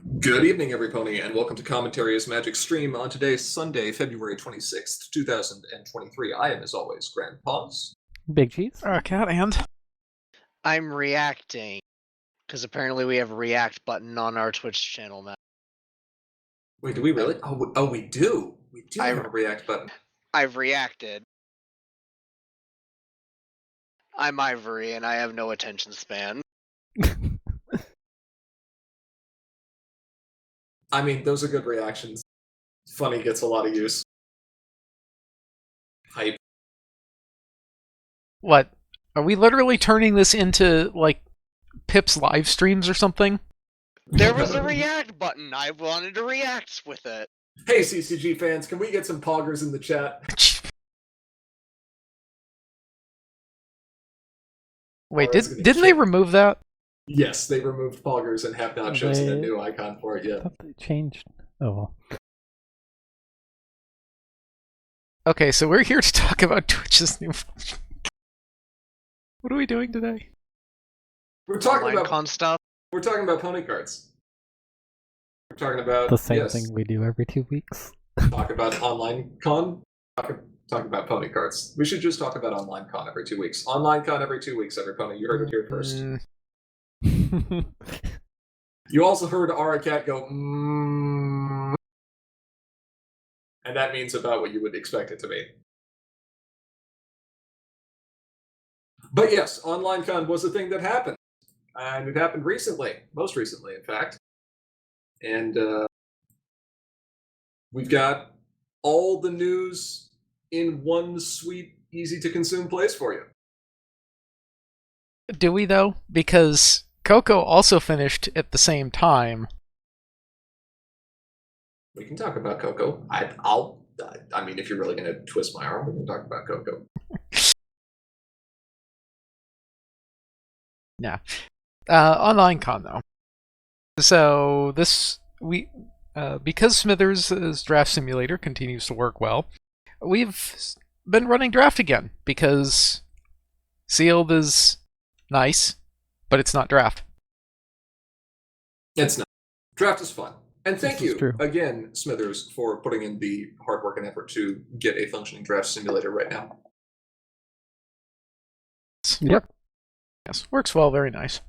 Good evening, everypony, and welcome to Commentary as Magic Stream on today's Sunday, February 26th, 2023. I am, as always, Grandpaws. Big cheese. Cat and I'm reacting, because apparently we have a react button on our Twitch channel now. Wait, do we really? Oh, we do. We do have a react button. I've reacted. I'm Ivory, and I have no attention span. I mean, those are good reactions. Funny gets a lot of use. Hype. what? Are we literally turning this into like Pip's live streams or something? There was a react button. I wanted to react with it. Hey, CCG fans, can we get some poggers in the chat? Wait, didn't they remove that? Yes, they removed poggers and have not chosen a new icon for it I yet. thought they changed. Oh well. Okay, so we're here to talk about Twitch's new function. What are we doing today? We're talking about OnlineCon stuff. We're talking about pony cards. We're talking about The same thing we do every 2 weeks. Talk about OnlineCon. Talk about pony cards. We should just talk about OnlineCon every 2 weeks. OnlineCon every 2 weeks, every pony. You heard it here first. You also heard Aracat go, and that means about what you would expect it to be. But yes, OnlineCon was a thing that happened. And it happened recently, most recently, in fact. And we've got all the news in one sweet, easy-to-consume place for you. Do we, though? Because Coco also finished at the same time. We can talk about Coco. I mean, if you're really going to twist my arm, we can talk about Coco. Yeah. OnlineCon, though. So because Smithers' draft simulator continues to work well, we've been running draft again because sealed is nice, but it's not draft. It's not. Draft is fun. And thank This is you true. again, Smithers, for putting in the hard work and effort to get a functioning draft simulator right now. Yep. Yes, works well, very nice.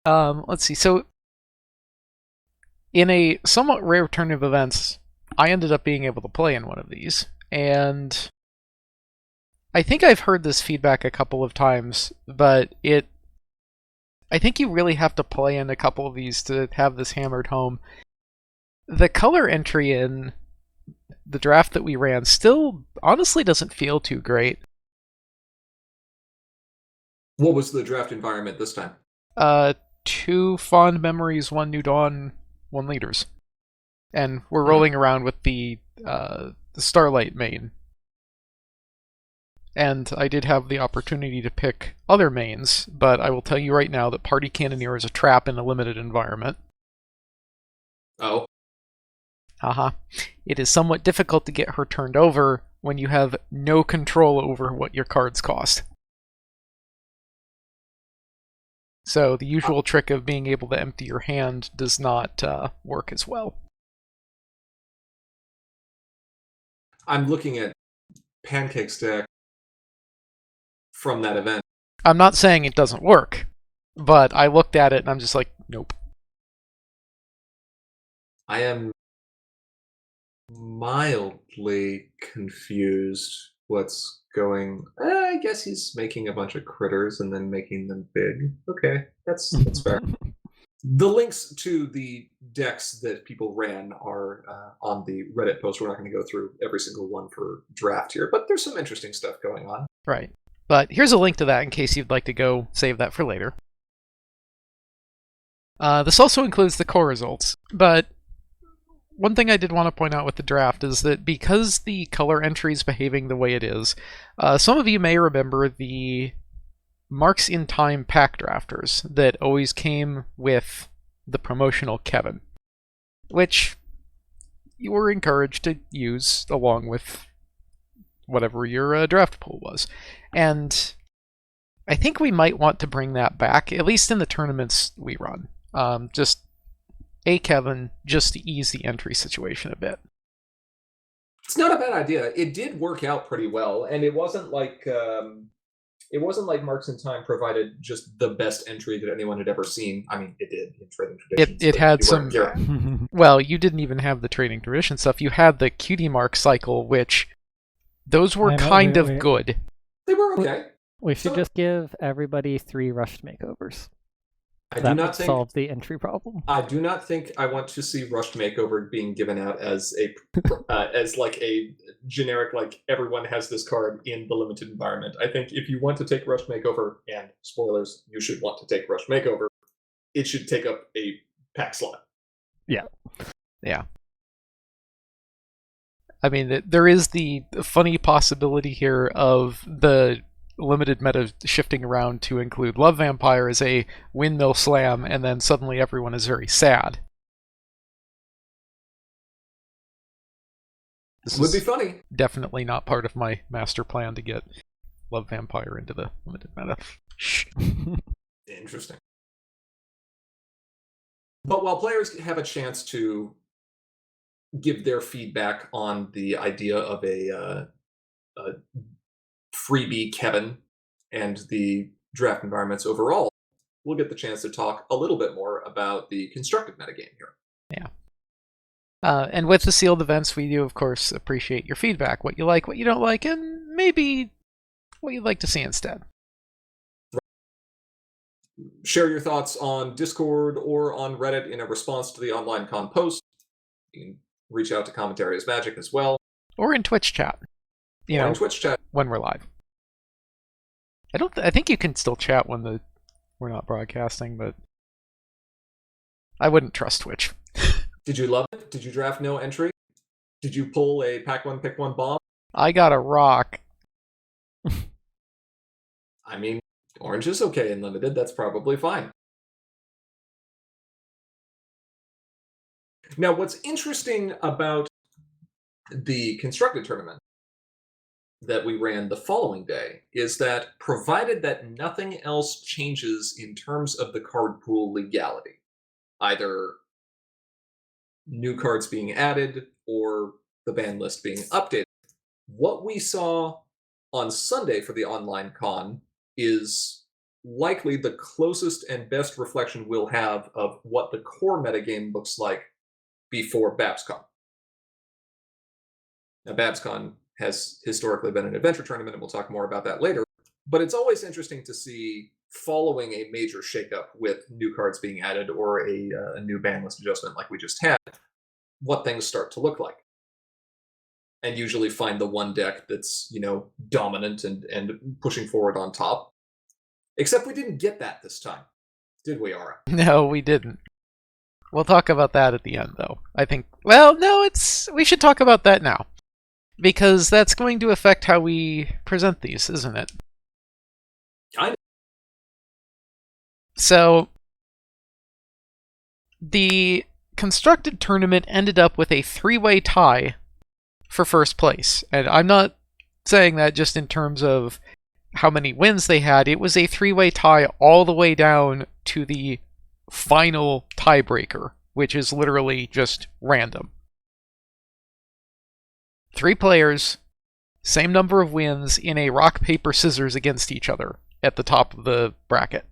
Let's see. So, in a somewhat rare turn of events, I ended up being able to play in one of these, and I think I've heard this feedback a couple of times, but I think you really have to play in a couple of these to have this hammered home. The color entry in the draft that we ran still honestly doesn't feel too great. What was the draft environment this time? 2 Fond Memories, 1 New Dawn, 1 Leaders. And we're rolling around with the Starlight main. And I did have the opportunity to pick other mains, but I will tell you right now that Party Cannoneer is a trap in a limited environment. Oh. Haha. It is somewhat difficult to get her turned over when you have no control over what your cards cost. So the usual trick of being able to empty your hand does not work as well. I'm looking at Pancake Stack from that event. I'm not saying it doesn't work, but I looked at it and I'm just like, nope. I am mildly confused what's going. I guess he's making a bunch of critters and then making them big. Okay, that's fair. The links to the decks that people ran are on the Reddit post. We're not going to go through every single one for draft here, but there's some interesting stuff going on. Right. But here's a link to that in case you'd like to go save that for later. This also includes the core results, but one thing I did want to point out with the draft is that because the color entry is behaving the way it is, some of you may remember the Marks in Time pack drafters that always came with the promotional Kevin, which you were encouraged to use along with whatever your draft pool was. And I think we might want to bring that back, at least in the tournaments we run. Just Kevin, just to ease the entry situation a bit. It's not a bad idea. It did work out pretty well, and it wasn't like Marks in Time provided just the best entry that anyone had ever seen. I mean, it did in trading traditions. It but had you weren't some. here. Well, you didn't even have the trading tradition stuff. You had the cutie mark cycle, which those were I know, kind of we- good. They were okay. We should So- just give everybody 3 rushed makeovers. I do That not would think solve the entry problem. I do not think I want to see Rushed Makeover being given out as a as like a generic, like everyone has this card in the limited environment. I think if you want to take Rushed Makeover, and spoilers, you should want to take Rushed Makeover, it should take up a pack slot. Yeah. I mean, there is the funny possibility here of the limited meta shifting around to include Love Vampire as a windmill slam, and then suddenly everyone is very sad. This Would be is funny. definitely not part of my master plan to get Love Vampire into the limited meta. Shh. Interesting. But while players have a chance to give their feedback on the idea of a freebie Kevin and the draft environments overall, we'll get the chance to talk a little bit more about the constructed metagame here. And with the sealed events, we do, of course, appreciate your feedback. What you like, what you don't like, and maybe what you'd like to see instead. Share your thoughts on Discord or on Reddit in a response to the OnlineCon post. You can reach out to Commentary is Magic as well. Or in Twitch chat. You or know, in Twitch chat. when we're live. I think you can still chat when we're not broadcasting, but I wouldn't trust Twitch. Did you love it? Did you draft no entry? Did you pull a pack one, pick one bomb? I got a rock. I mean, orange is okay in limited. That's probably fine. Now, what's interesting about the constructed tournament that we ran the following day is that provided that nothing else changes in terms of the card pool legality, either new cards being added or the ban list being updated, what we saw on Sunday for the online con is likely the closest and best reflection we'll have of what the core metagame looks like before BabsCon. Now, BabsCon has historically been an adventure tournament, and we'll talk more about that later. But it's always interesting to see, following a major shakeup with new cards being added or a new ban list adjustment like we just had, what things start to look like. And usually find the one deck that's, dominant and pushing forward on top. Except we didn't get that this time, did we, Ara? No, we didn't. We'll talk about that at the end, though. I think. Well, no, we should talk about that now, because that's going to affect how we present these, isn't it? So, the constructed tournament ended up with a 3-way tie for first place. And I'm not saying that just in terms of how many wins they had. It was a 3-way tie all the way down to the final tiebreaker, which is literally just random. 3 players, same number of wins in a rock, paper, scissors against each other at the top of the bracket.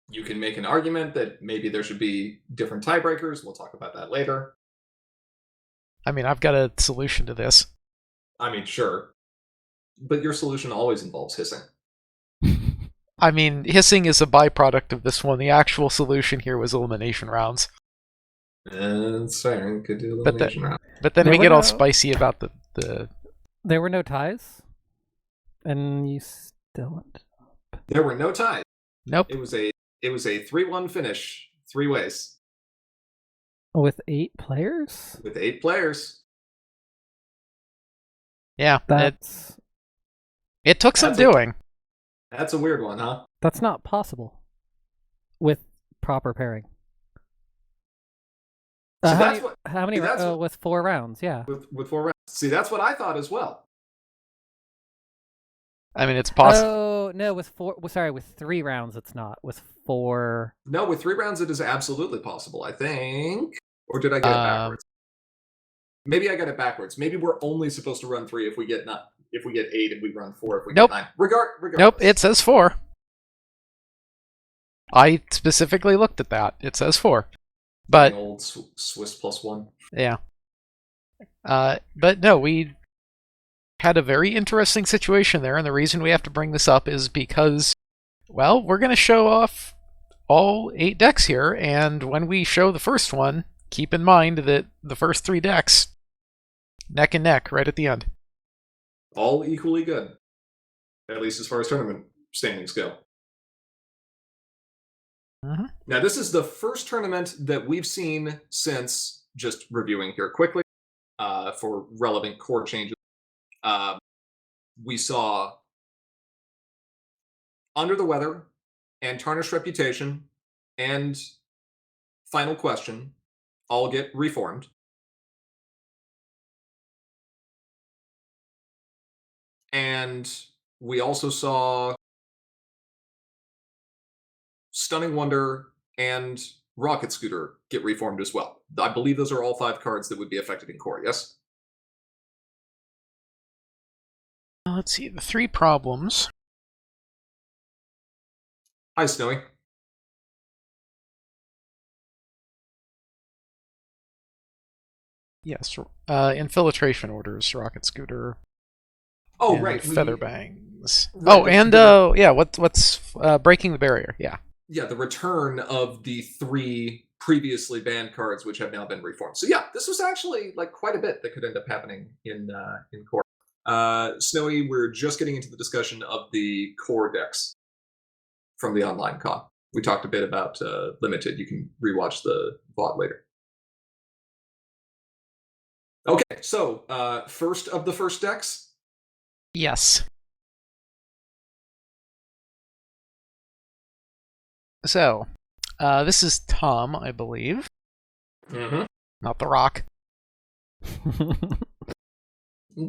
You can make an argument that maybe there should be different tiebreakers. We'll talk about that later. I mean, I've got a solution to this. I mean, sure. But your solution always involves hissing. I mean, hissing is a byproduct of this one. The actual solution here was elimination rounds. That's fair. You could do But elimination round. But then There we were get all no- spicy about the... There were no ties, and you still ended up. There were no ties. Nope. It was a 3-1 finish, 3 ways, With 8 players? with 8 players. Yeah, That's it took some That's doing. That's a weird one, huh? that's not possible with proper pairing. See, how that's many, what- how many see, that's what- with 4 rounds, yeah. With 4 rounds. See, that's what I thought as well. I mean, it's possible. Oh no, with with 3 rounds it's not. With 4. No, with 3 rounds it is absolutely possible, I think. Or did I get it backwards? Maybe I got it backwards. Maybe we're only supposed to run 3 if we get 8 and we run 4 if we Nope. get 9. Regardless. Nope, it says 4. I specifically looked at that. It says 4. But The old Swiss +1. yeah. But no, we had a very interesting situation there, and the reason we have to bring this up is because, well, we're going to show off all 8 decks here, and when we show the first one, keep in mind that the first 3 decks, neck and neck, right at the end. All equally good. At least as far as tournament standings go. Mhm. Now, this is the first tournament that we've seen since, just reviewing here quickly, for relevant core changes. We saw Under the Weather and Tarnished Reputation and Final Question all get reformed. And we also saw Stunning Wonder and Rocket Scooter get reformed as well. I believe those are all 5 cards that would be affected in core, yes? Let's see, the 3 problems. Hi, Snowy. Yes, infiltration orders, Rocket Scooter, Oh, and right. Featherbangs. Right, Oh, and yeah, what's breaking the barrier? Yeah. Yeah, the return of the 3 previously banned cards, which have now been reformed. So yeah, this was actually like quite a bit that could end up happening in core. Snowy, we're just getting into the discussion of the core decks from the OnlineCon. We talked a bit about limited. You can rewatch the VOD later. Okay, so first of the first decks. Yes. So, this is Tom, I believe. Mm-hmm. Not The Rock.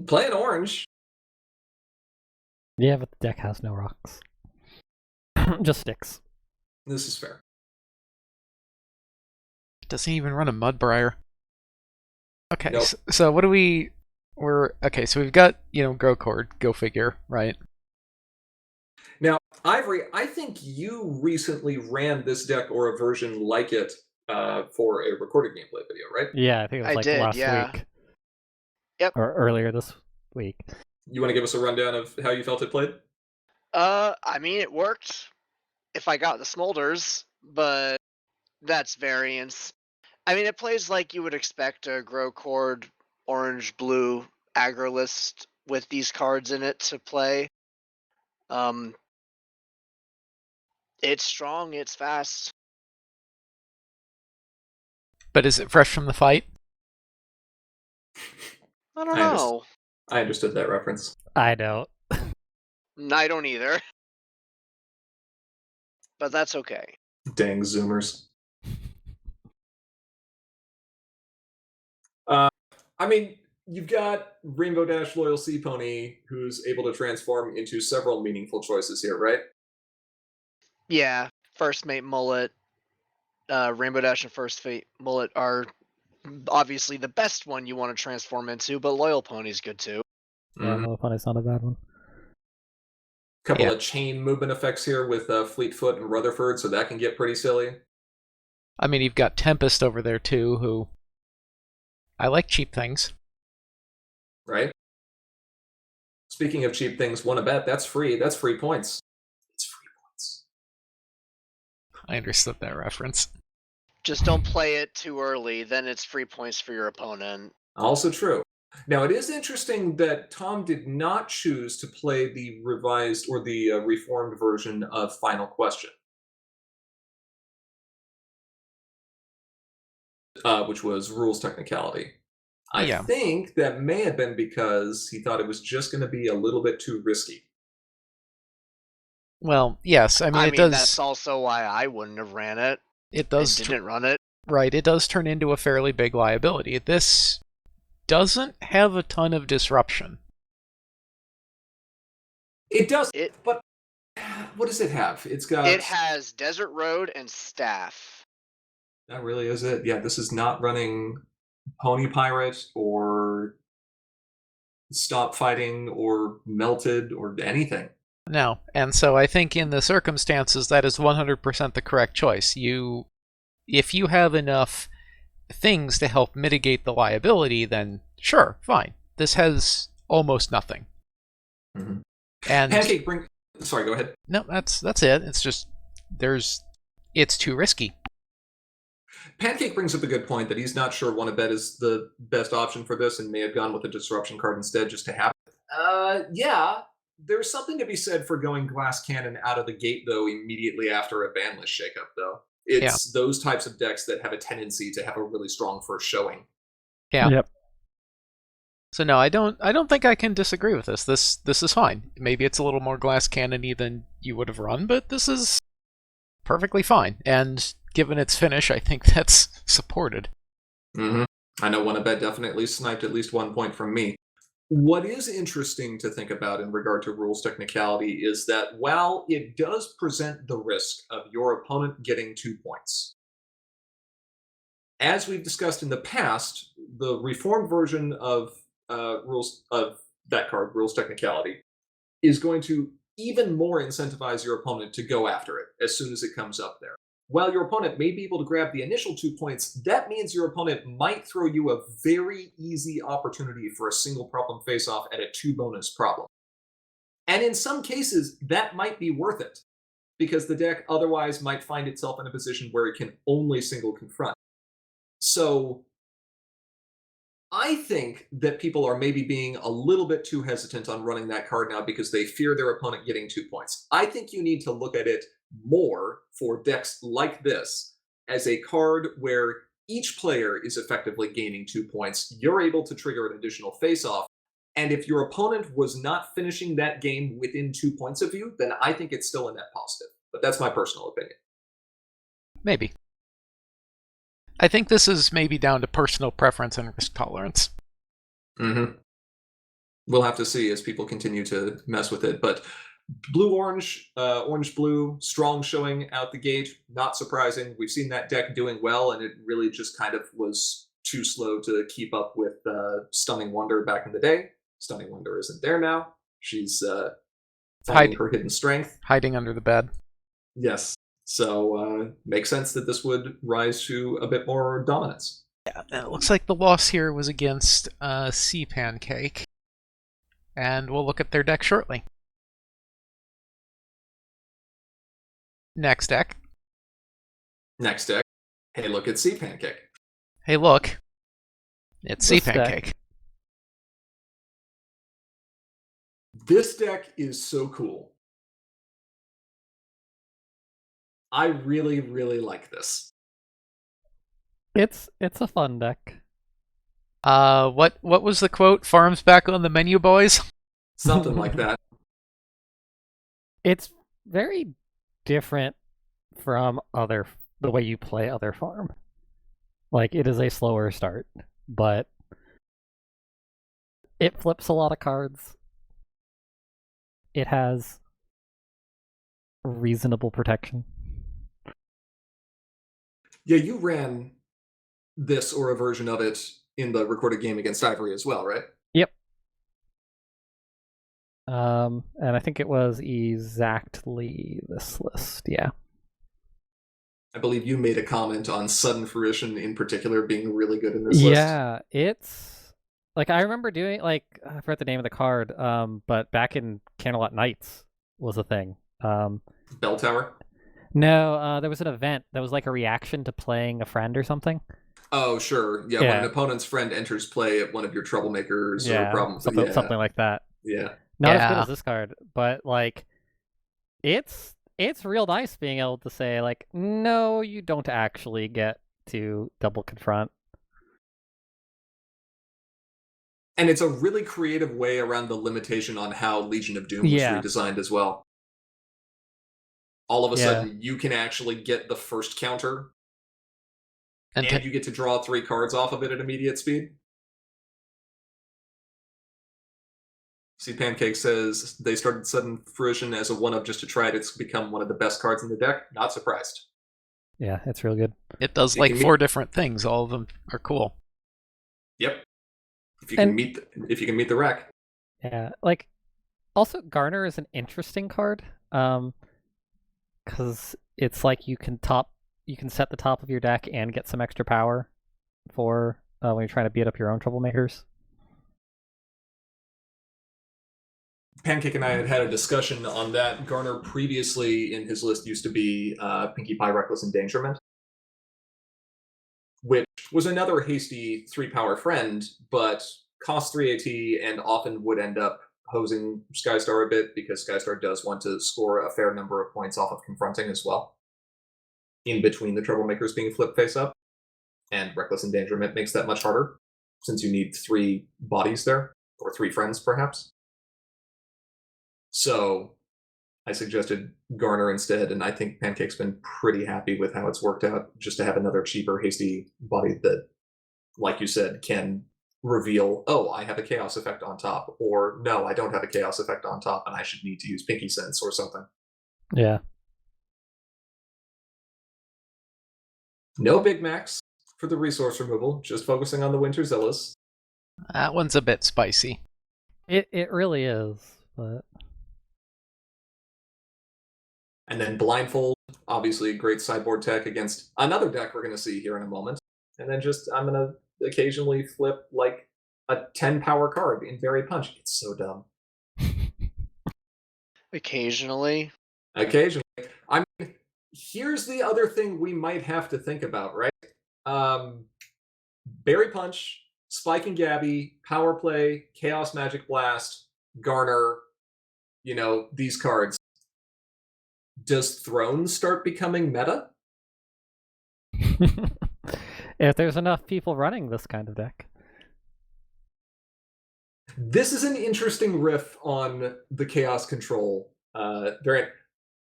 Playing orange. Yeah, but the deck has no rocks. Just sticks. This is fair. Doesn't even run a Mudbriar. Okay, Nope. so what do we... Okay, so we've got, Go Cord, go figure, right? Now, Ivory, I think you recently ran this deck or a version like it for a recorded gameplay video, right? Yeah, I think it was I like did, last yeah. week. Yep. Or earlier this week. You want to give us a rundown of how you felt it played? I mean, it worked if I got the smolders, but that's variance. I mean, it plays like you would expect a Grow Cord orange-blue aggro list with these cards in it to play. It's strong, it's fast. But is it fresh from the fight? I don't know. I understood that reference. I don't. I don't either. But that's okay. Dang Zoomers. I mean, you've got Rainbow Dash Loyal Sea Pony, who's able to transform into several meaningful choices here, right? Yeah, First Mate Mullet, Rainbow Dash and First Fate Mullet are obviously the best one you want to transform into, but Loyal Pony's good too. Yeah, no, Pony's not a bad one. Couple of chain movement effects here with Fleetfoot and Rutherford, so that can get pretty silly. I mean, you've got Tempest over there too, who... I like cheap things. Right? Speaking of cheap things, won a bet. That's free. That's free points. It's free points. I understood that reference. Just don't play it too early, then it's free points for your opponent. Also true. Now, it is interesting that Tom did not choose to play the revised or the reformed version of Final Question, which was Rules Technicality. I think that may have been because he thought it was just going to be a little bit too risky. Well, yes, I mean, it does... That's also why I wouldn't have ran it. It does... didn't run it. Right, it does turn into a fairly big liability. This doesn't have a ton of disruption. It does, It but what does it have? It's got. it has Desert Road and Staff. That really is it. Yeah, this is not running Pony Pirate or Stop Fighting or Melted or anything. No. And so I think in the circumstances, that is 100% the correct choice. If you have enough things to help mitigate the liability, then sure, fine. This has almost nothing. Mm-hmm. And Pancake bring. Sorry, go ahead. no, that's it. It's just it's too risky. Pancake brings up a good point that he's not sure Wannabet is the best option for this and may have gone with a disruption card instead just to have it. Yeah. There's something to be said for going Glass Cannon out of the gate, though, immediately after a ban list shakeup, though. It's those types of decks that have a tendency to have a really strong first showing. Yeah. Yep. So no, I don't think I can disagree with this. This is fine. Maybe it's a little more glass cannony than you would have run, but this is perfectly fine. And given its finish, I think that's supported. Mm-hmm. I know Wannabet definitely sniped at least 1 point from me. What is interesting to think about in regard to rules technicality is that while it does present the risk of your opponent getting 2 points, as we've discussed in the past, the reformed version of rules of that card, rules technicality, is going to even more incentivize your opponent to go after it as soon as it comes up there. While your opponent may be able to grab the initial 2 points, that means your opponent might throw you a very easy opportunity for a single problem face-off at a 2 bonus problem. And in some cases, that might be worth it, because the deck otherwise might find itself in a position where it can only single confront. So I think that people are maybe being a little bit too hesitant on running that card now because they fear their opponent getting 2 points. I think you need to look at it more for decks like this as a card where each player is effectively gaining 2 points. You're able to trigger an additional face-off. And if your opponent was not finishing that game within 2 points of you, then I think it's still a net positive. But that's my personal opinion. Maybe. I think this is maybe down to personal preference and risk tolerance. Mm-hmm. We'll have to see as people continue to mess with it. But blue-orange, orange-blue, strong showing out the gate. Not surprising. We've seen that deck doing well, and it really just kind of was too slow to keep up with Stunning Wonder back in the day. Stunning Wonder isn't there now. She's finding her hidden strength. Hiding under the bed. Yes. So makes sense that this would rise to a bit more dominance. Yeah, it looks like the loss here was against Sea Pancake. And we'll look at their deck shortly. Next deck. Next deck. Hey, look at Sea Pancake. Hey, look. It's Sea This deck. Pancake. This deck is so cool. I really, really like this. It's a fun deck. What was the quote? Farms back on the menu, boys? Something like that. It's very different from the way you play other farm. Like, it is a slower start, but it flips a lot of cards. It has reasonable protection. Yeah, you ran this or a version of it in the recorded game against Ivory as well, right? Yep. And I think it was exactly this list, yeah. I believe you made a comment on Sudden Fruition in particular being really good in this list. Yeah, it's like I remember doing I forgot the name of the card, but back in Candlelight Nights was a thing. Bell Tower? No, there was an event that was like a reaction to playing a friend or something. Oh, sure. Yeah, when an opponent's friend enters play at one of your troublemakers or problems. Something like that. Yeah. Not as good as this card, but like it's real nice being able to say like, no, you don't actually get to double confront. And it's a really creative way around the limitation on how Legion of Doom was redesigned as well. All of a sudden, you can actually get the first counter, and you get to draw 3 cards off of it at immediate speed. See, Pancake says they started sudden fruition as a one-up just to try it. It's become one of the best cards in the deck. Not surprised. Yeah, it's real good. It does It like can 4 different things. All of them are cool. Yep. If you And- can meet the rack. Yeah, like also Garner is an interesting card, because it's like you can set the top of your deck and get some extra power for when you're trying to beat up your own troublemakers. Pancake and I had a discussion on that. Garner previously in his list used to be Pinkie Pie Reckless Endangerment, which was another hasty 3-power friend, but cost 3 AT and often would end up hosing Skystar a bit because Skystar does want to score a fair number of points off of confronting as well, in between the troublemakers being flipped face up. And Reckless Endangerment makes that much harder, since you need 3 bodies there, or 3 friends perhaps. So I suggested Garner instead, and I think Pancake's been pretty happy with how it's worked out, just to have another cheaper, hasty body that, like you said, can reveal, oh, I have a chaos effect on top, or no, I don't have a chaos effect on top, and I should need to use Pinky Sense or something. Yeah. No Big Macs for the resource removal, just focusing on the Winter Zillas. That one's a bit spicy. It really is, but And then Blindfold, obviously great sideboard tech against another deck we're going to see here in a moment. And then just, I'm going to occasionally flip like a 10 power card in Berry Punch. It's so dumb. Occasionally. Occasionally. I mean, here's the other thing we might have to think about, right? Berry Punch, Spike and Gabby, Power Play, Chaos Magic Blast, Garner, these cards. Does Throne start becoming meta? if there's enough people running this kind of deck. This is an interesting riff on the Chaos Control variant.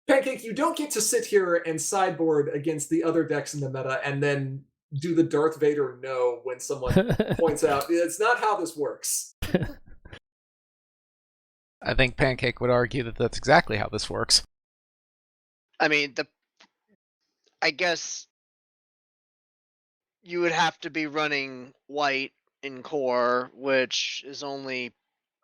Pancake, you don't get to sit here and sideboard against the other decks in the meta and then do the Darth Vader no when someone points out. It's not how this works. I think Pancake would argue that that's exactly how this works. I mean, I guess you would have to be running white in core, which is only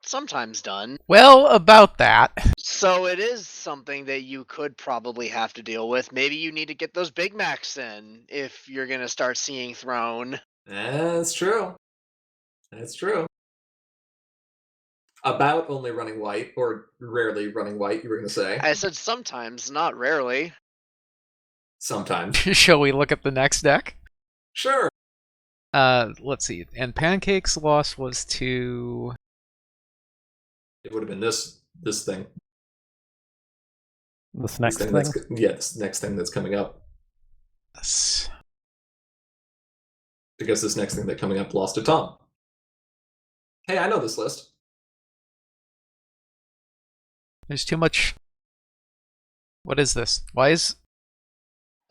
sometimes done. Well, about that. So it is something that you could probably have to deal with. Maybe you need to get those Big Macs in if you're going to start seeing Throne. That's true. That's true. About only running white, or rarely running white, you were going to say. I said sometimes, not rarely. Sometimes. Shall we look at the next deck? Sure. Let's see. And Pancake's loss was to... It would have been this thing. This next thing? This next thing that's coming up. Yes. Because this next thing that's coming up lost to Tom. Hey, I know this list. There's too much... What is this? Why is...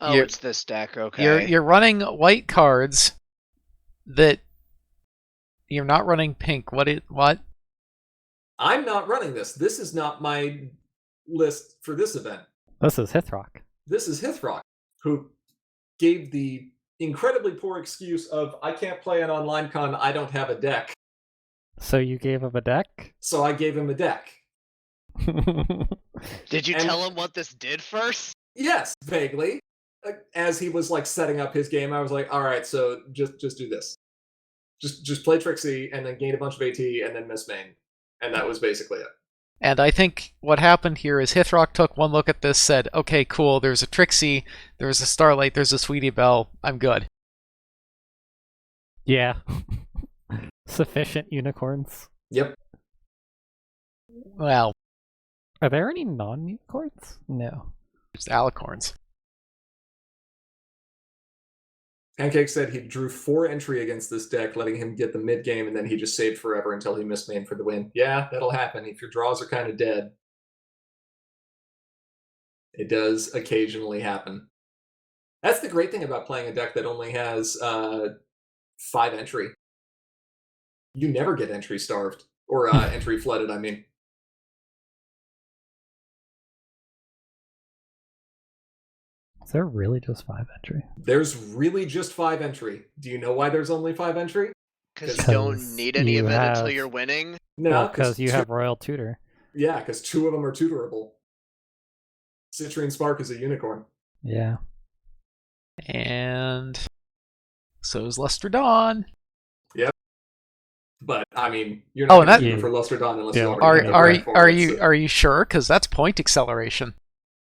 Oh, it's this deck, okay. You're running white cards that... You're not running pink. What? I'm not running this. This is not my list for this event. This is Hithrock. This is Hithrock, who gave the incredibly poor excuse of, I can't play an OnlineCon, I don't have a deck. So you gave him a deck? So I gave him a deck. Did you tell him what this did first? Yes, vaguely. As he was like setting up his game, I was like, all right, so just do this. Just play Trixie and then gain a bunch of AT and then miss main. And that was basically it. And I think what happened here is Hithrock took one look at this, said, okay, cool, there's a Trixie, there's a Starlight, there's a Sweetie Belle, I'm good. Yeah. Sufficient unicorns. Yep. Well, Are there any non-unicorns? No. just alicorns. Pancake said he drew 4 entry against this deck, letting him get the mid game, and then he just saved forever until he missed main for the win. Yeah, that'll happen if your draws are kind of dead. It does occasionally happen. That's the great thing about playing a deck that only has 5 entry. You never get entry starved. Or entry flooded, I mean. Is there really just 5 entry? There's really just 5 entry. Do you know why there's only 5 entry? Because you 'Cause don't need any you of it until have- you're winning. No, because you have Royal Tutor. Yeah, because 2 of them are tutorable. Citrine Spark is a unicorn. Yeah. And so is Luster Dawn. But I mean, you're Oh, not and going to that- tutor for Luster Dawn unless Yeah. you already have the red for it, so- Are you sure? Because that's point acceleration.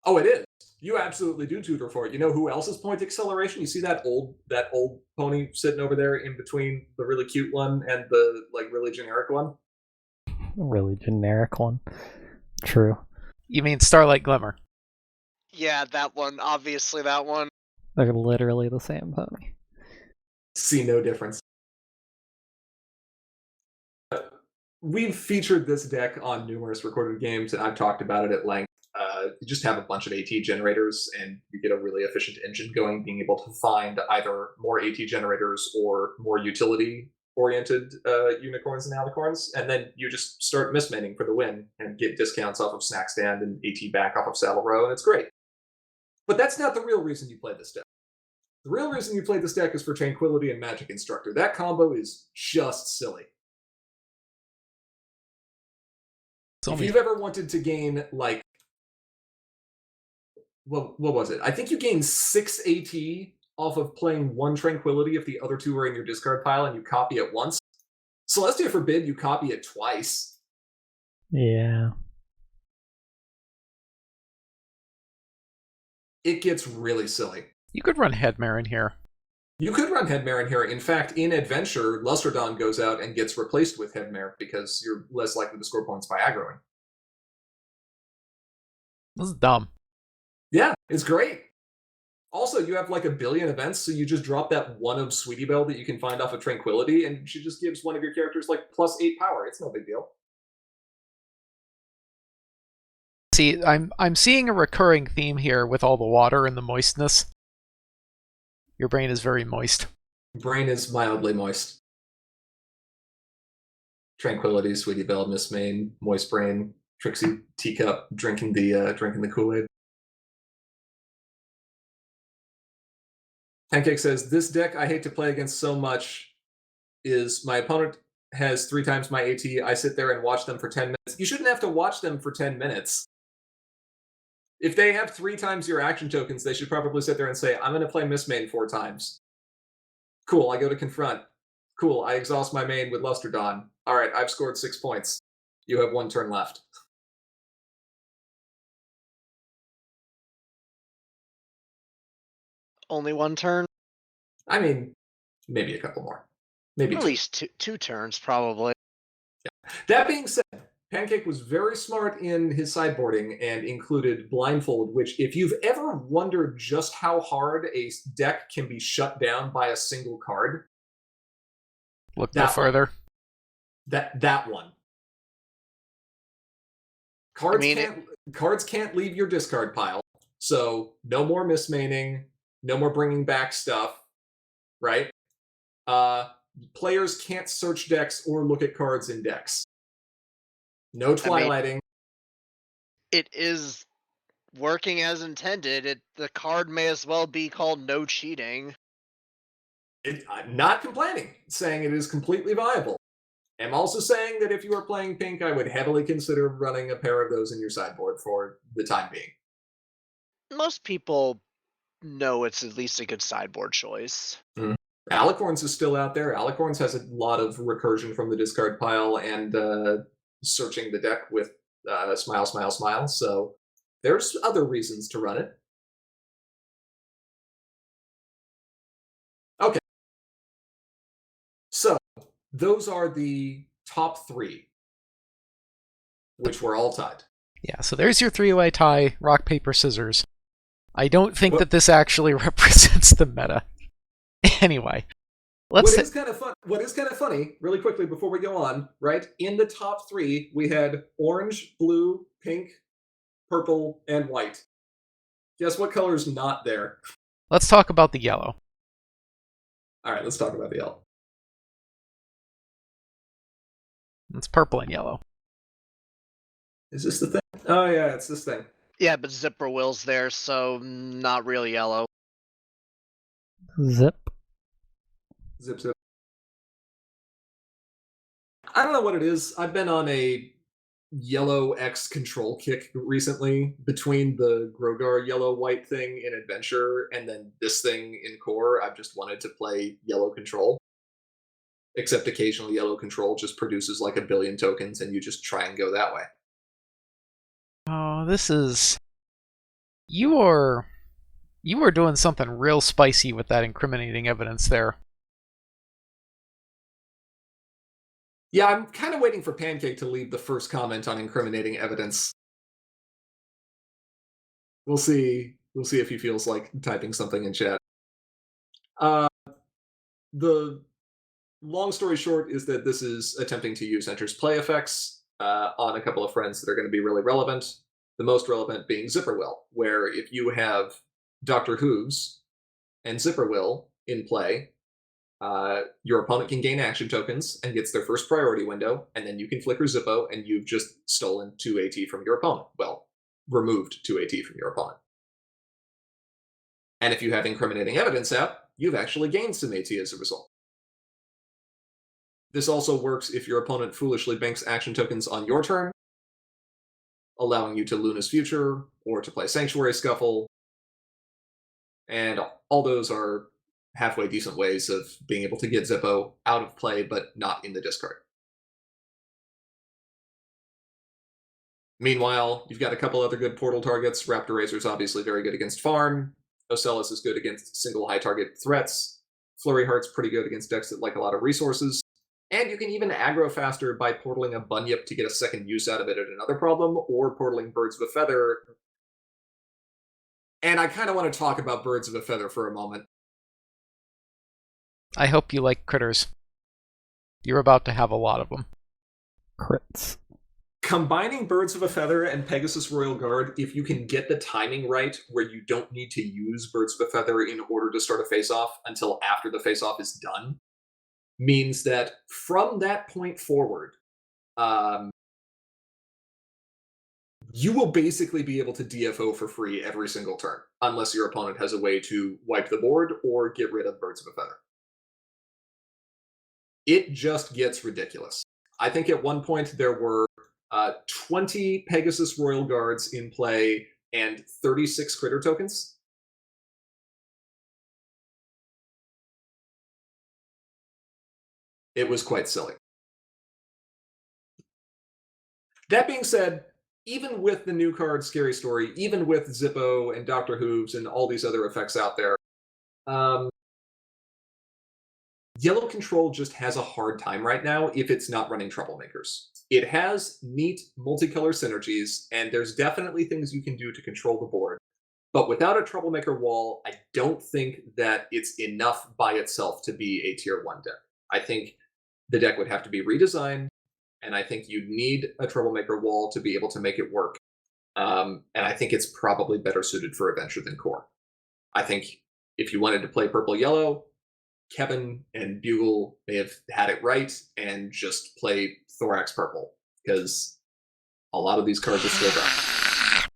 Oh, it is. You absolutely do tutor for it. You know who else's point acceleration? You see that old pony sitting over there in between the really cute one and the like really generic one? Really generic one. True. You mean Starlight Glimmer? Yeah, that one. Obviously, that one. They're literally the same pony. See no difference. We've featured this deck on numerous recorded games, and I've talked about it at length. You just have a bunch of AT generators, and you get a really efficient engine going, being able to find either more AT generators or more utility-oriented unicorns and alicorns, and then you just start mismanning for the win and get discounts off of Snack Stand and AT back off of Saddle Row, and it's great. But that's not the real reason you play this deck. The real reason you play this deck is for Tranquility and Magic Instructor. That combo is just silly. If you've ever wanted to gain, like, what was it? I think you gain 6 AT off of playing 1 Tranquility if the other 2 are in your discard pile and you copy it once. Celestia forbid you copy it twice. Yeah. It gets really silly. You could run Headmare in here. You could run Headmare in here. In fact, in Adventure, Lusterdon goes out and gets replaced with Headmare because you're less likely to score points by aggroing. This is dumb. Yeah, it's great. Also, you have like a billion events, so you just drop that one of Sweetie Belle that you can find off of Tranquility, and she just gives one of your characters like +8 power. It's no big deal. See, I'm seeing a recurring theme here with all the water and the moistness. Your brain is very moist. Brain is mildly moist. Tranquility, Sweetie Belle, Miss Main, Moist Brain, Trixie Teacup, drinking the Kool-Aid. Pancake says, this deck I hate to play against so much is my opponent has 3 times my AT. I sit there and watch them for 10 minutes. You shouldn't have to watch them for 10 minutes. If they have 3 times your action tokens, they should probably sit there and say, I'm going to play Miss Main 4 times. Cool, I go to Confront. Cool, I exhaust my main with Lusterdon. All right, I've scored 6 points. You have 1 turn left. Only 1 turn? I mean, maybe a couple more. Maybe At 2. least two turns, probably. That being said, Pancake was very smart in his sideboarding and included Blindfold, which if you've ever wondered just how hard a deck can be shut down by a single card, Look no further. that one. Cards can't leave your discard pile, so no more mismaining, no more bringing back stuff, right? Players can't search decks or look at cards in decks. No twilighting. It is working as intended. The card may as well be called no cheating. I'm not complaining, saying it is completely viable. I'm also saying that if you are playing pink, I would heavily consider running a pair of those in your sideboard for the time being. Most people know it's at least a good sideboard choice. Alicorns is still out there. Alicorns has a lot of recursion from the discard pile and searching the deck with smile, smile, smile. So there's other reasons to run it. Okay. So those are the top 3, which were all tied. Yeah, so there's your 3-way tie, rock, paper, scissors. I don't think that this actually represents the meta. Anyway, What is kind of funny, really quickly before we go on, right? In the top 3, we had orange, blue, pink, purple, and white. Guess what color's not there? Let's talk about the yellow. All right, let's talk about the yellow. It's purple and yellow. Is this the thing? Oh yeah, it's this thing. Yeah, but Zipper Will's there, so not really yellow. Zip. Zip zip. I don't know what it is. I've been on a yellow X control kick recently between the Grogar yellow white thing in Adventure and then this thing in Core. I've just wanted to play yellow control. Except occasionally yellow control just produces like a billion tokens and you just try and go that way. Oh, this is... You are doing something real spicy with that incriminating evidence there. Yeah, I'm kind of waiting for Pancake to leave the first comment on incriminating evidence. We'll see. We'll see if he feels like typing something in chat. The long story short is that this is attempting to use Enter's play effects on a couple of friends that are going to be really relevant. The most relevant being Zipperwill, where if you have Dr. Hooves and Zipperwill in play, your opponent can gain action tokens and gets their first priority window, and then you can flicker Zippo, and you've just stolen 2 AT from your opponent. Well, removed 2 AT from your opponent. And if you have incriminating evidence out, you've actually gained some AT as a result. This also works if your opponent foolishly banks action tokens on your turn, allowing you to Luna's Future or to play Sanctuary Scuffle. And all those are halfway decent ways of being able to get Zippo out of play, but not in the discard. Meanwhile, you've got a couple other good portal targets. Raptor Razor's obviously very good against farm. Ocellus is good against single high target threats. Flurry Heart's pretty good against decks that like a lot of resources. And you can even aggro faster by portaling a Bunyip to get a second use out of it at another problem, or portaling Birds of a Feather. And I kind of want to talk about Birds of a Feather for a moment. I hope you like critters. You're about to have a lot of them. Crits. Combining Birds of a Feather and Pegasus Royal Guard, if you can get the timing right, where you don't need to use Birds of a Feather in order to start a face-off until after the face-off is done, means that from that point forward, you will basically be able to DFO for free every single turn, unless your opponent has a way to wipe the board or get rid of Birds of a Feather. It just gets ridiculous. I think at one point there were 20 Pegasus Royal Guards in play and 36 critter tokens. It was quite silly. That being said, even with the new card Scary Story, even with Zippo and Dr. Hooves and all these other effects out there, Yellow Control just has a hard time right now if it's not running Troublemakers. It has neat multicolor synergies, and there's definitely things you can do to control the board. But without a Troublemaker wall, I don't think that it's enough by itself to be a Tier 1 deck. I think the deck would have to be redesigned, and I think you'd need a Troublemaker wall to be able to make it work. And I think it's probably better suited for Adventure than Core. I think if you wanted to play Purple-Yellow, Kevin and Bugle may have had it right and just play Thorax Purple, because a lot of these cards are still done.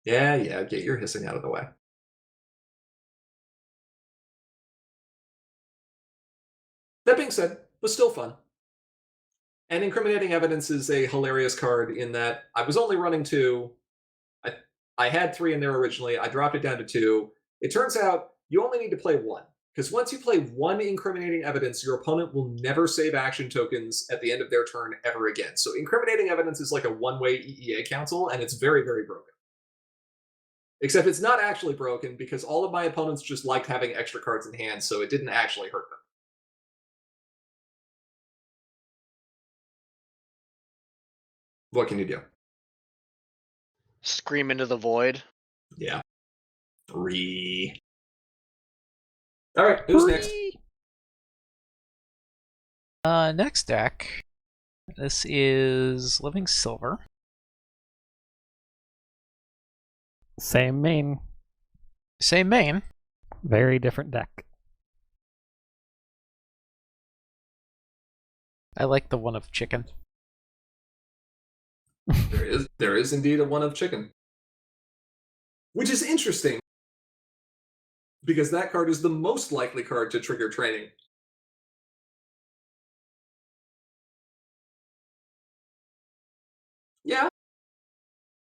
Yeah, get your hissing out of the way. That being said, was still fun. And Incriminating Evidence is a hilarious card in that I was only running 2. I had 3 in there originally. I dropped it down to 2. It turns out you only need to play 1. Because once you play 1 Incriminating Evidence, your opponent will never save action tokens at the end of their turn ever again. So Incriminating Evidence is like a one-way EEA council, and it's very, very broken. Except it's not actually broken, because all of my opponents just liked having extra cards in hand, so it didn't actually hurt them. What can you do? Scream into the void. Yeah. All right, who's next? Next deck. This is Living Silver. Same main. Same main. Very different deck. I like the one of chicken. There is indeed a 1 of chicken. Which is interesting, because that card is the most likely card to trigger training. Yeah.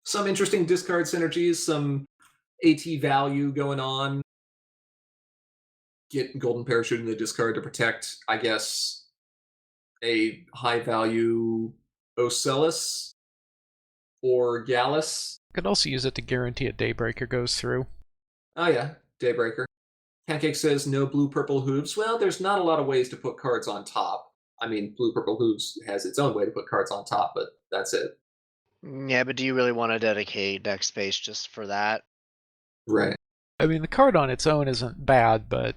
Some interesting discard synergies, some AT value going on. Get Golden Parachute in the discard to protect, I guess, a high value Ocellus or Gallus. Could also use it to guarantee a Daybreaker goes through. Oh yeah, Daybreaker. Pancake says no blue-purple hooves. Well, there's not a lot of ways to put cards on top. I mean, blue-purple hooves has its own way to put cards on top, but that's it. Yeah, but do you really want to dedicate deck space just for that? Right. I mean, the card on its own isn't bad, but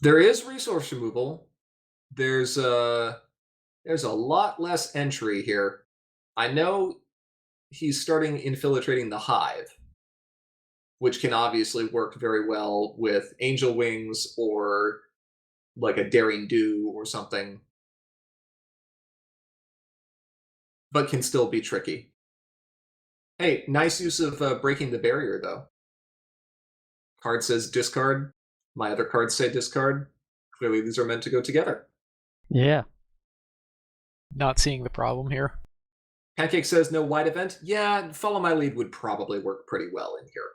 There is resource removal. There's a lot less entry here. I know he's starting infiltrating the hive, which can obviously work very well with angel wings or like a daring do or something, but can still be tricky. Hey, nice use of breaking the barrier, though. Card says discard. My other cards say discard. Clearly, these are meant to go together. Yeah. not seeing the problem here. Pancake says no wide event. Yeah, follow my lead would probably work pretty well in here.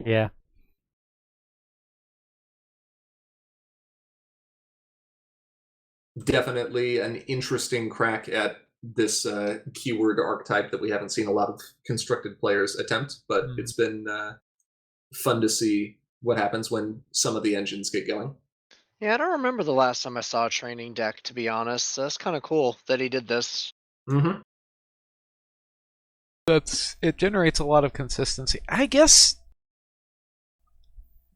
Yeah. Definitely an interesting crack at this keyword archetype that we haven't seen a lot of constructed players attempt, but it's been fun to see what happens when some of the engines get going. Yeah, I don't remember the last time I saw a training deck, to be honest. So that's kind of cool that he did this. Mm-hmm. It generates a lot of consistency. I guess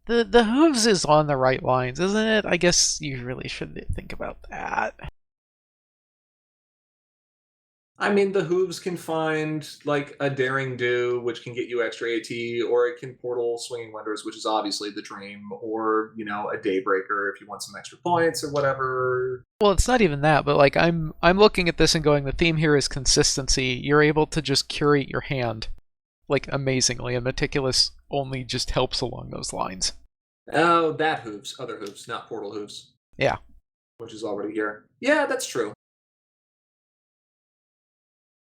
the hooves is on the right lines, isn't it? I guess you really should think about that. I mean, the hooves can find like a daring do, which can get you extra AT, or it can portal swinging wonders, which is obviously the dream, or a daybreaker if you want some extra points or whatever. Well, it's not even that, but like I'm looking at this and going, the theme here is consistency. You're able to just curate your hand like amazingly, and Meticulous only just helps along those lines. Oh, that hooves, other hooves, not portal hooves. Yeah. Which is already here. Yeah, that's true.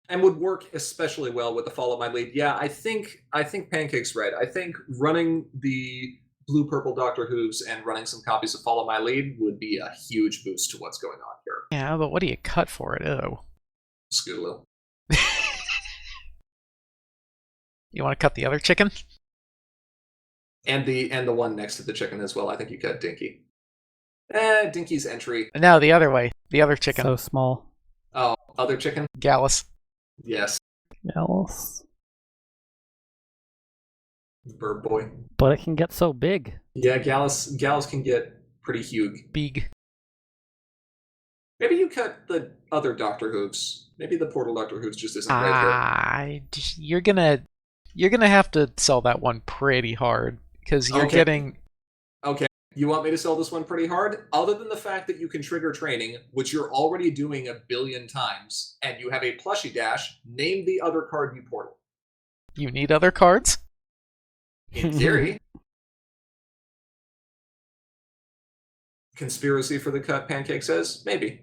And would work especially well with the follow my lead. Yeah, I think Pancake's right. I think running the blue-purple Doctor Hooves and running some copies of Follow My Lead would be a huge boost to what's going on here. Yeah, but what do you cut for it? Oh. Skooloo. You want to cut the other chicken? And the one next to the chicken as well. I think you cut Dinky. Dinky's entry. No, the other way. The other chicken. So small. Oh, other chicken? Gallus. Yes. Else. Bird boy. But it can get so big. Yeah, Gallus can get pretty huge. Big. Maybe you cut the other Doctor Hooves. Maybe the Portal Doctor Hooves just isn't right You're gonna have to sell that one pretty hard because you're getting. Okay, you want me to sell this one pretty hard? Other than the fact that you can trigger training, which you're already doing a billion times, and you have a plushie dash, name the other card you portal. You need other cards? In theory. Conspiracy for the cut, Pancake says? Maybe.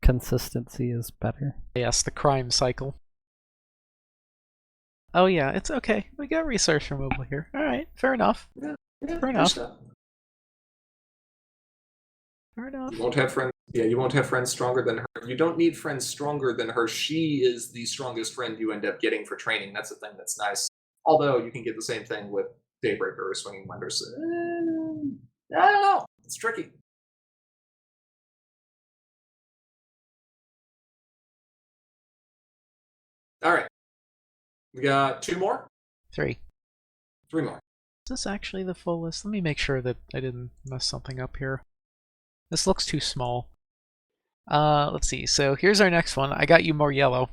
Consistency is better. Yes, the crime cycle. Oh yeah, it's okay. We got resource removal here. Alright, fair enough. Yeah, fair enough. Fair enough. You won't have friends. Yeah, you won't have friends stronger than her. You don't need friends stronger than her. She is the strongest friend you end up getting for training. That's the thing that's nice. Although you can get the same thing with Daybreaker or Swinging Wonders. I don't know. It's tricky. All right. We got 2 more? 3. 3 more. Is this actually the full list? Let me make sure that I didn't mess something up here. This looks too small. Let's see. So here's our next one. I got you more yellow.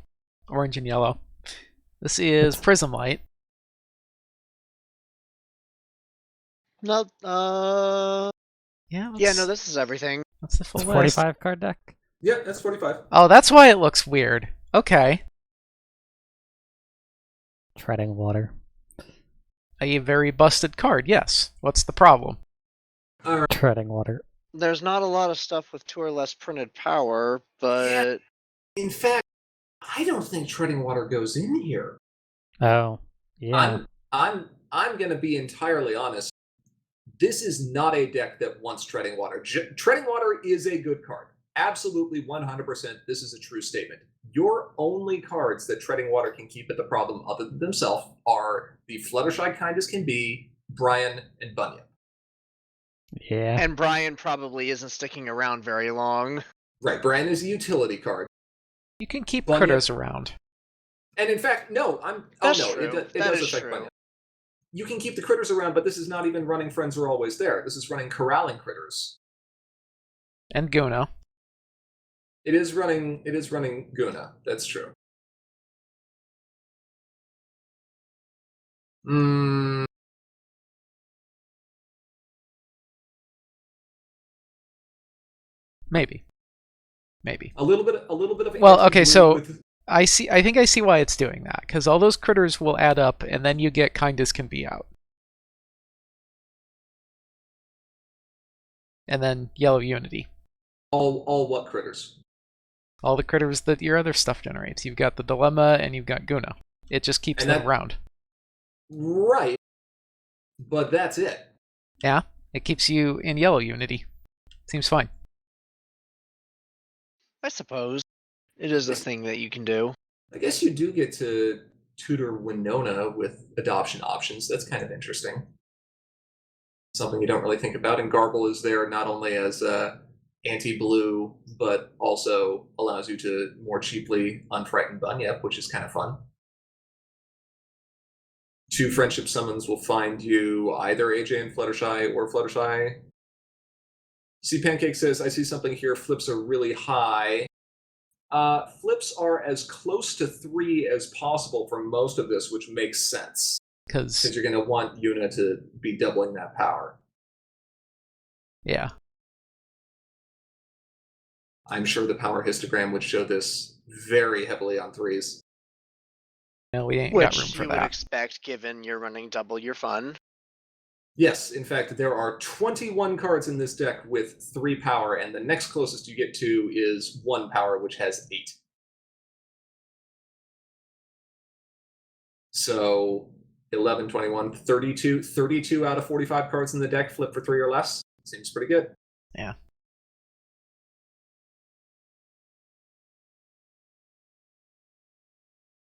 Orange and yellow. This is Prism Light. No, Yeah, no, this is everything. What's the full It's list? 45 card deck. Yeah, that's 45. Oh, that's why it looks weird. Okay. Treading water. A very busted card, yes. What's the problem? All right. Treading water. There's not a lot of stuff with 2 or less printed power, but In fact, I don't think treading water goes in here. Oh, yeah. I'm going to be entirely honest. This is not a deck that wants treading water. Treading water is a good card. Absolutely 100%. This is a true statement. Your only cards that treading water can keep at the problem other than themselves are the Fluttershy kind as can be, Brian, and Bunyip. Yeah. and Brian probably isn't sticking around very long. Right, Brian is a utility card. You can keep Bunyip. critters around. And in fact, no, That's no, true. it That does is affect true. Bunyip. You can keep the critters around, but this is not even running Friends Are Always There. This is running Corralling Critters. And Guna. It is running Guna. That's true. Maybe. A little bit of Well, okay, anti-blue so with- I think I see why it's doing that, because all those critters will add up, and then you get kind as can be out. And then Yellow Unity. all what critters? All the critters that your other stuff generates. You've got the Dilemma and you've got Guna. It just keeps And them that- around. Right. But that's it. Yeah, it keeps you in Yellow Unity. Seems fine. I suppose it is a thing that you can do. I guess you do get to tutor Winona with adoption options. That's kind of interesting. Something you don't really think about. And Gargle is there not only as anti-blue, but also allows you to more cheaply unfrighten Bunyip, which is kind of fun. 2 friendship summons will find you either AJ and Fluttershy or Fluttershy. See Pancake says, I see something here. Flips are really high. Flips are as close to 3 as possible for most of this, which makes sense. Because, Because you're going to want Yuna to be doubling that power. yeah. I'm sure the power histogram would show this very heavily on 3s. No, we ain't got room Which for you would that. expect given you're running double your fun. Yes, in fact, there are 21 cards in this deck with 3 power, and the next closest you get to is 1 power, which has 8. So 11, 21, 32. 32 out of 45 cards in the deck flip for 3 or less. Seems pretty good. Yeah.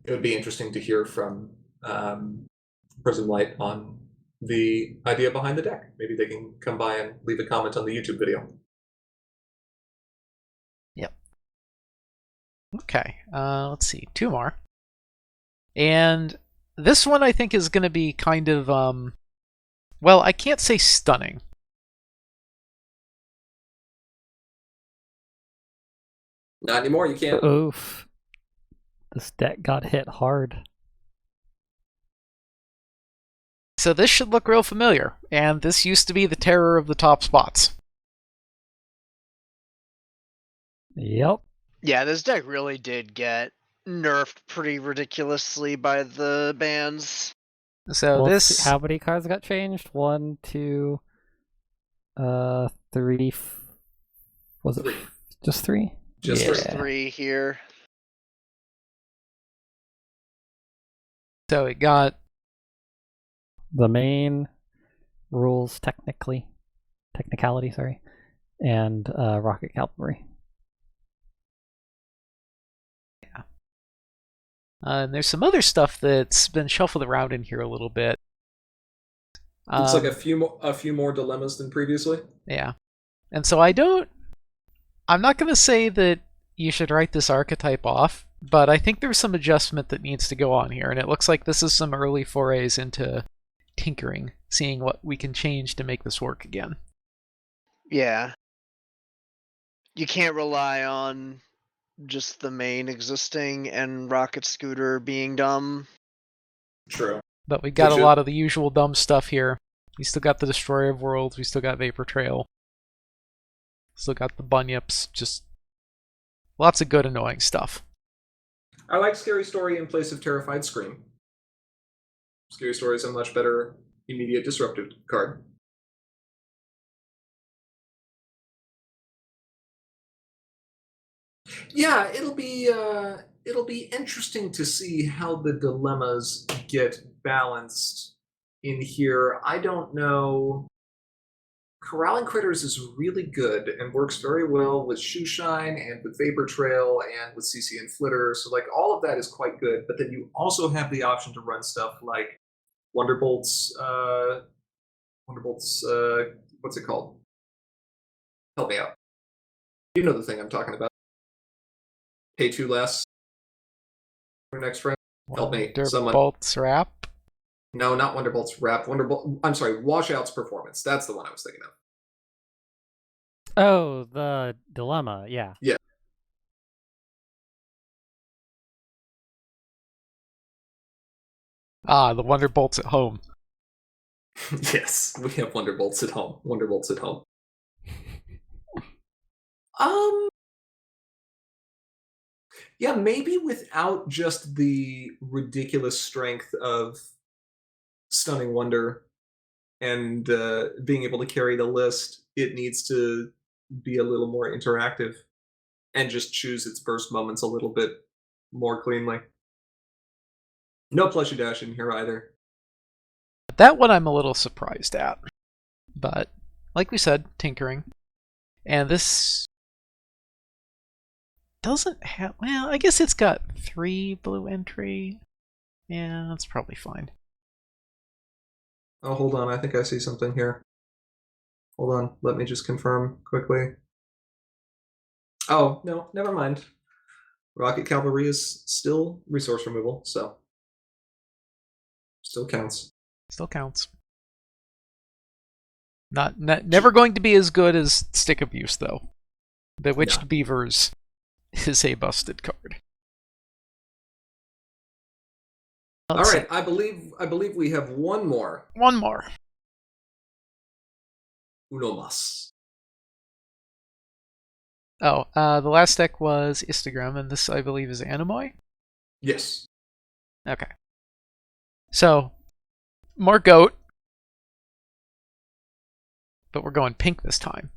It would be interesting to hear from Prism Light on the idea behind the deck. Maybe they can come by and leave a comment on the YouTube video. Yep. Okay, let's see. 2 more. And this one I think is going to be kind of, well, I can't say stunning. Not anymore, you can't. Oof. This deck got hit hard. So this should look real familiar, and this used to be the terror of the top spots. Yep. Yeah, this deck really did get nerfed pretty ridiculously by the bans. So Well, this... how many cards got changed? 1, 2, 3. Was it 3. just 3? Just yeah. There's 3 here. So it got... The main rules, technicality, sorry, and rocket cavalry. and there's some other stuff that's been shuffled around in here a little bit. Looks like a few more dilemmas than previously. Yeah. And so I'm not going to say that you should write this archetype off, but I think there's some adjustment that needs to go on here, and it looks like this is some early forays into tinkering, seeing what we can change to make this work again. Yeah. You can't rely on just the main existing and Rocket Scooter being dumb. True. But we got Which a is- lot of the usual dumb stuff here. We still got the Destroyer of Worlds, we still got Vapor Trail. Still got the bunyips. Just lots of good, annoying stuff. I like Scary Story in place of Terrified Scream. Scary Story is a much better immediate disruptive card. Yeah, it'll be interesting to see how the dilemmas get balanced in here. I don't know. Corralling Critters is really good and works very well with Shoeshine and with Vapor Trail and with CC and Flitter. So like all of that is quite good. But then you also have the option to run stuff like Wonderbolt's what's it called? Help me out. You know the thing I'm talking about. Pay 2 less. Our next friend. Help me. Someone. Wonderbolt's Wrap? No, not Wonderbolt's Wrap. I'm sorry, Washout's Performance. That's the one I was thinking of. Oh, the dilemma, yeah. Yeah. Ah, the Wonderbolts at home. Yes, we have Wonderbolts at home. Wonderbolts at home. Yeah, maybe without just the ridiculous strength of Stunning Wonder and being able to carry the list, it needs to be a little more interactive and just choose its burst moments a little bit more cleanly. No plushy dash in here either. That one I'm a little surprised at. But, like we said, tinkering. And this doesn't have... Well, I guess it's got 3 blue entry. Yeah, that's probably fine. Oh, hold on. I think I see something here. Hold on. Let me just confirm quickly. Oh, no. Never mind. Rocket Cavalry is still resource removal, so... Still counts. Still counts. Never going to be as good as Stick Abuse, though. Bewitched Beavers is a busted card. All right, I believe we have one more. One more. Uno mas. Oh, the last deck was Histogram, and this, I believe, is Animoy? Yes. Okay. So, more goat. But we're going pink this time.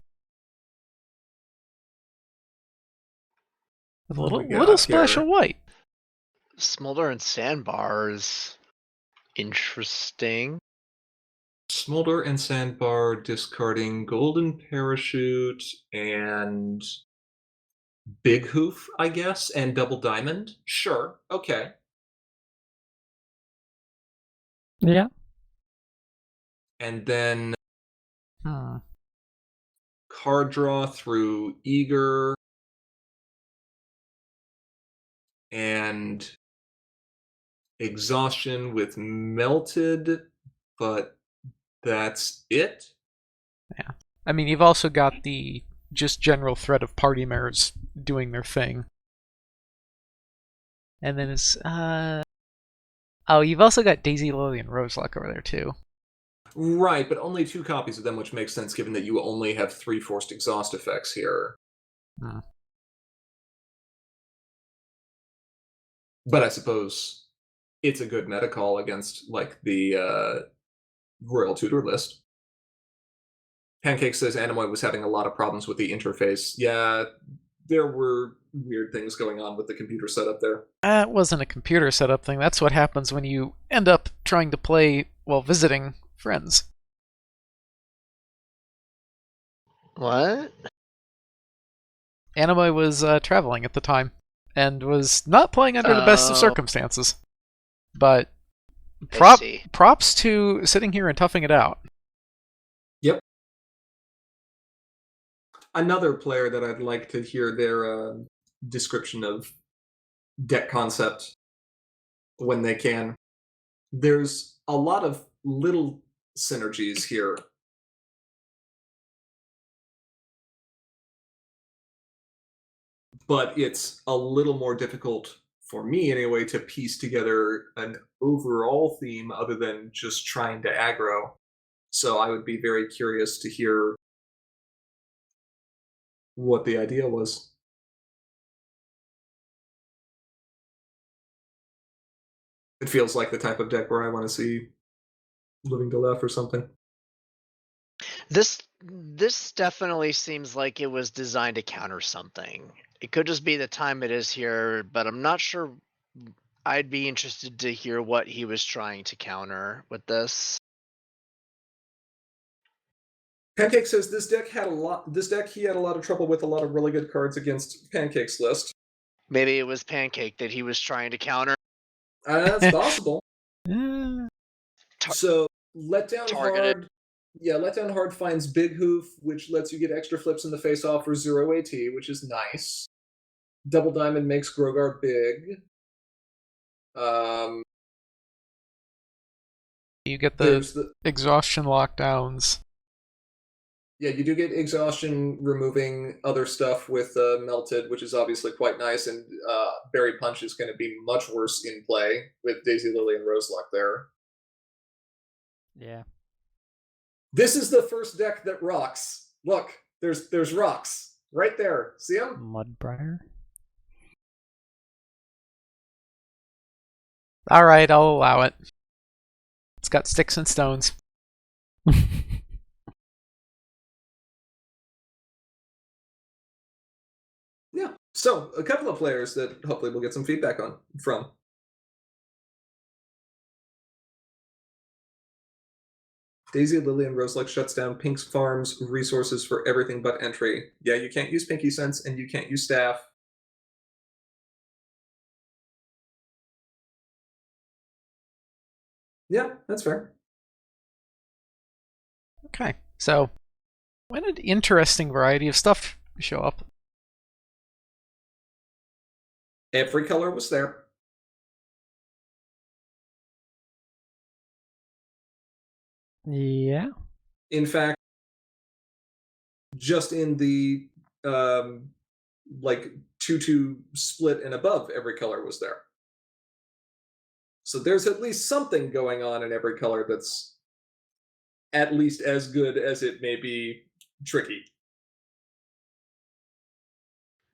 With a little splash of white. Smolder and Sandbars. Interesting. Smolder and Sandbar discarding Golden Parachute and Big Hoof, I guess, and Double Diamond. Sure, okay. Yeah. And then card draw through Eager and exhaustion with Melted, but that's it. Yeah. I mean, you've also got the just general threat of party mares doing their thing. And then it's oh, you've also got Daisy Lily and Roseluck over there too. Right, but only 2 copies of them, which makes sense given that you only have 3 forced exhaust effects here. But I suppose it's a good meta call against, like, the Royal Tutor list. Pancake says Animoy was having a lot of problems with the interface. Yeah, there were weird things going on with the computer setup there. That wasn't a computer setup thing. That's what happens when you end up trying to play while visiting friends. What? Animoy was traveling at the time and was not playing under the best of circumstances. But props to sitting here and toughing it out. Yep. Another player that I'd like to hear their description of deck concept when they can. There's a lot of little synergies here. But it's a little more difficult, for me anyway, to piece together an overall theme other than just trying to aggro. So I would be very curious to hear what the idea was. It feels like the type of deck where I want to see Living to Left or something. This definitely seems like it was designed to counter something. It could just be the time it is here, but I'm not sure. I'd be interested to hear what he was trying to counter with this. Pancake says this deck he had a lot of trouble with a lot of really good cards against Pancake's list. Maybe it was Pancake that he was trying to counter. That's possible. Eh, So Letdown Targeted. Hard. Yeah, Letdown Hard finds Big Hoof, which lets you get extra flips in the face off for 0 AT, which is nice. Double Diamond makes Grogar big. you get There's the the exhaustion lockdowns. Yeah, you do get exhaustion removing other stuff with Melted, which is obviously quite nice, and Berry Punch is going to be much worse in play with Daisy Lily and Roseluck there. Yeah. This is the first deck that rocks. Look, there's rocks right there. See them? Mudbriar. All right, I'll allow it. It's got sticks and stones. Yeah. So a couple of players that hopefully we'll get some feedback from. Daisy, Lily, and Roseluck shuts down Pink's farm's resources for everything but entry. Yeah, you can't use Pinky Sense and you can't use Staff. Yeah, that's fair. Okay, so what an interesting variety of stuff show up. Every color was there. Yeah. In fact, just in the like 2-2 split and above, every color was there. So there's at least something going on in every color that's at least as good as it may be tricky.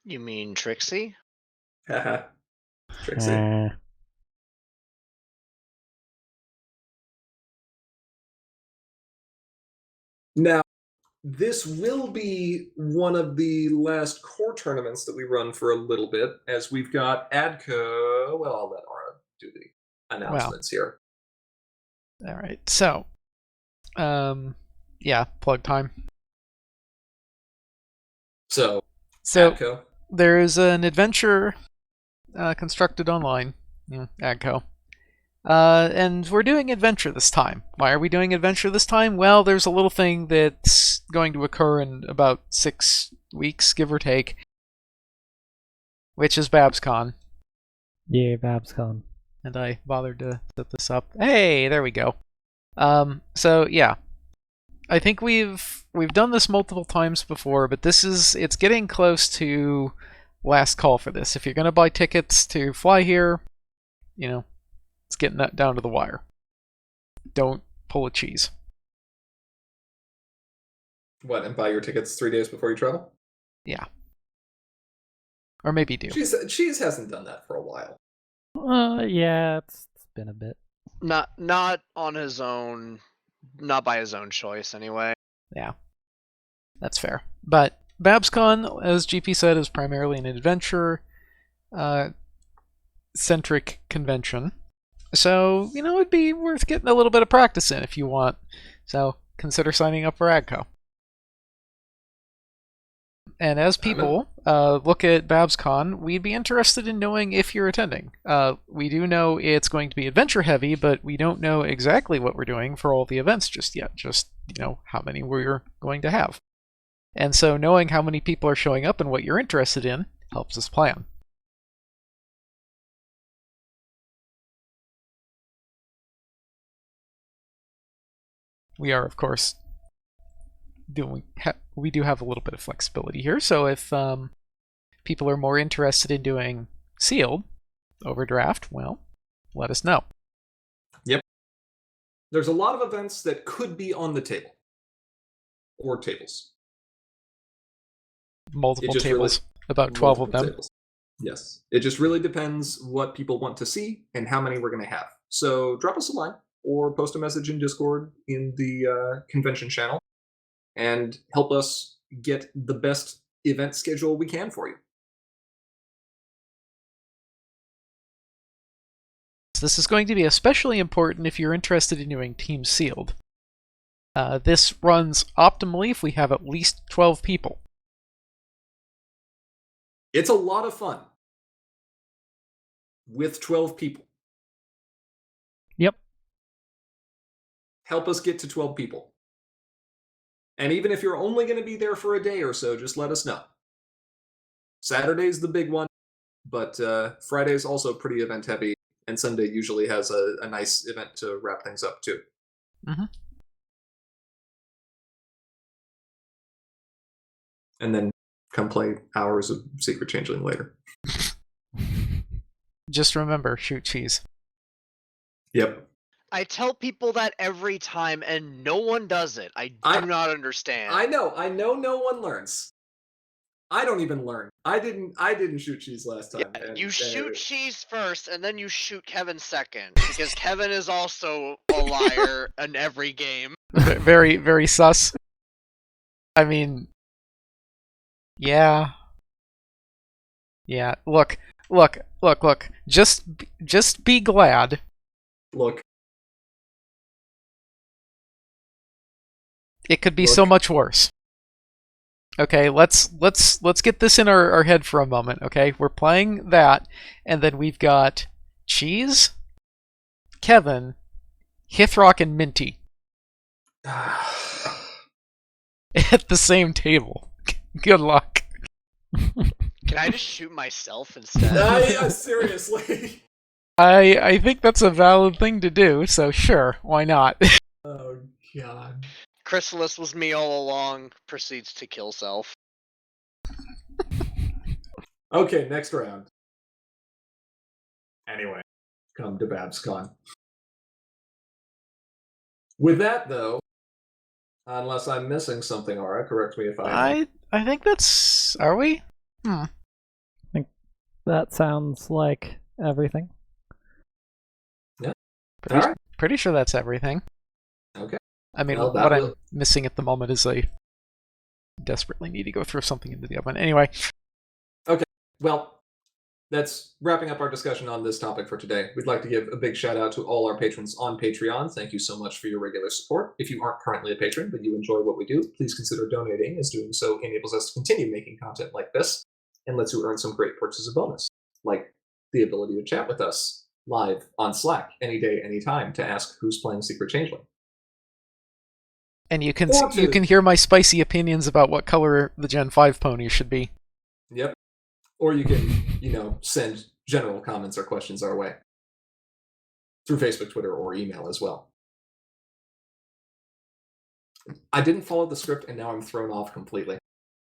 You mean Trixie? Haha. Trixie. Now, this will be one of the last core tournaments that we run for a little bit, as we've got ADCO. Well, I'll let Aura do the announcements here. All right, so, yeah, plug time. So ADCO. There's an adventure constructed online, ADCO. And we're doing adventure this time. Why are we doing adventure this time? Well, there's a little thing that's going to occur in about 6 weeks, give or take, which is BabsCon. Yeah, BabsCon. And I bothered to set this up. Hey, there we go. So yeah, I think we've done this multiple times before, but it's getting close to last call for this. If you're gonna buy tickets to fly here, it's getting that down to the wire. Don't pull a cheese. What, and buy your tickets 3 days before you travel? Yeah. Or maybe do. Cheese hasn't done that for a while. Yeah, it's been a bit. Not on his own, not by his own choice anyway. Yeah. That's fair. But BabsCon, as GP said, is primarily an adventure centric convention. So, it'd be worth getting a little bit of practice in if you want. So, consider signing up for ADCO. And as people look at BabsCon, we'd be interested in knowing if you're attending. We do know it's going to be adventure heavy, but we don't know exactly what we're doing for all the events just yet. Just, how many we're going to have. And so knowing how many people are showing up and what you're interested in helps us plan. We are, of course, we do have a little bit of flexibility here. So if people are more interested in doing sealed over draft, well, let us know. Yep. There's a lot of events that could be on the table or tables. multiple just tables, about 12 of multiple them. tables. Yes. It just really depends what people want to see and how many we're going to have. So drop us a line or post a message in Discord in the convention channel and help us get the best event schedule we can for you. This is going to be especially important if you're interested in doing Team Sealed. This runs optimally if we have at least 12 people. It's a lot of fun with 12 people. Yep. Help us get to 12 people. And even if you're only going to be there for a day or so, just let us know. Saturday's the big one, but Friday's also pretty event heavy, and Sunday usually has a nice event to wrap things up too. Mm-hmm. And then come play hours of Secret Changeling later. Just remember, shoot cheese. Yep. I tell people that every time, and no one does it. I do not understand. I know no one learns. I don't even learn. I didn't shoot cheese last time. Yeah, and, you shoot cheese first, and then you shoot Kevin second, because Kevin is also a liar in every game. Very, very sus. I mean, yeah. Yeah, look. Just be glad. Look. It could be so much worse. Okay, let's get this in our head for a moment, okay? We're playing that, and then we've got Cheese, Kevin, Hithrock, and Minty at the same table. Good luck. Can I just shoot myself instead? Seriously. I think that's a valid thing to do, so sure, why not? Oh, God. Chrysalis was me all along, proceeds to kill self. Okay, next round. Anyway, come to BabsCon. With that, though, unless I'm missing something, Aura, correct me if I think that's... Are we? I think that sounds like everything. Yeah. Pretty sure that's everything. Okay. I mean, Well, what I'm missing at the moment is I desperately need to go throw something into the oven. Anyway. Okay. Well, that's wrapping up our discussion on this topic for today. We'd like to give a big shout out to all our patrons on Patreon. Thank you so much for your regular support. If you aren't currently a patron, but you enjoy what we do, please consider donating, as doing so enables us to continue making content like this and lets you earn some great perks as a bonus, like the ability to chat with us live on Slack any day, anytime to ask who's playing Secret Changeling. And you can hear my spicy opinions about what color the Gen 5 pony should be. Yep. Or you can, send general comments or questions our way. Through Facebook, Twitter, or email as well. I didn't follow the script and now I'm thrown off completely.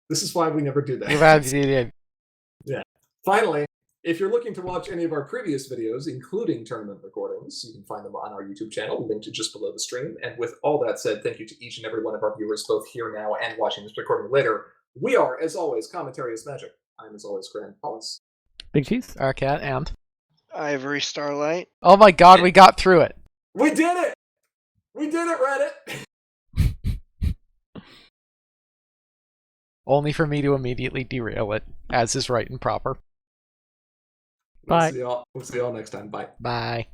This is why we never do that. Yeah. Finally, if you're looking to watch any of our previous videos, including tournament recordings, you can find them on our YouTube channel, linked just below the stream. And with all that said, thank you to each and every one of our viewers, both here now and watching this recording later. We are, as always, Commentary is Magic. I'm, as always, Grand Paulus. Big Cheese. Arcat, and... Ivory Starlight. Oh my god, we got through it! We did it! We did it, Reddit! Only for me to immediately derail it, as is right and proper. Bye. We'll see y'all next time. Bye. Bye.